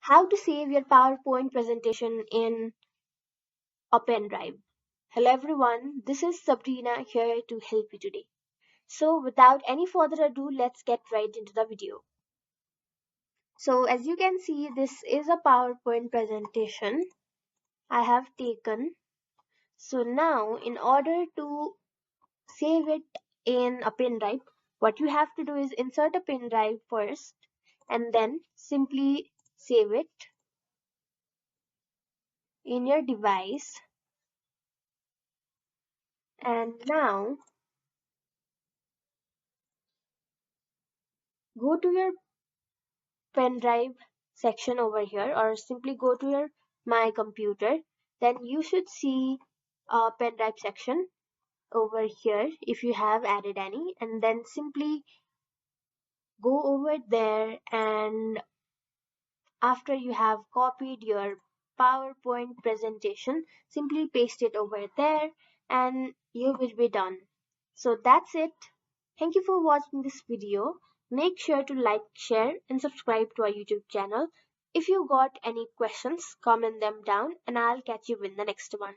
How to save your PowerPoint presentation in a pendrive. Hello everyone, this is Sabrina here to help you today. So without any further ado, let's get right into the video. So as you can see, this is a PowerPoint presentation I have taken. So now in order to save it in a pendrive, what you have to do is insert a pendrive first and then simply save it in your device. And now go to your pen drive section over here, or simply go to your my computer. Then you should see a pen drive section over here if you have added any, and then simply go over there, and after you have copied your PowerPoint presentation, simply paste it over there and you will be done. So that's it. Thank you for watching this video. Make sure to like, share and subscribe to our YouTube channel. If you got any questions, comment them down and I'll catch you in the next one.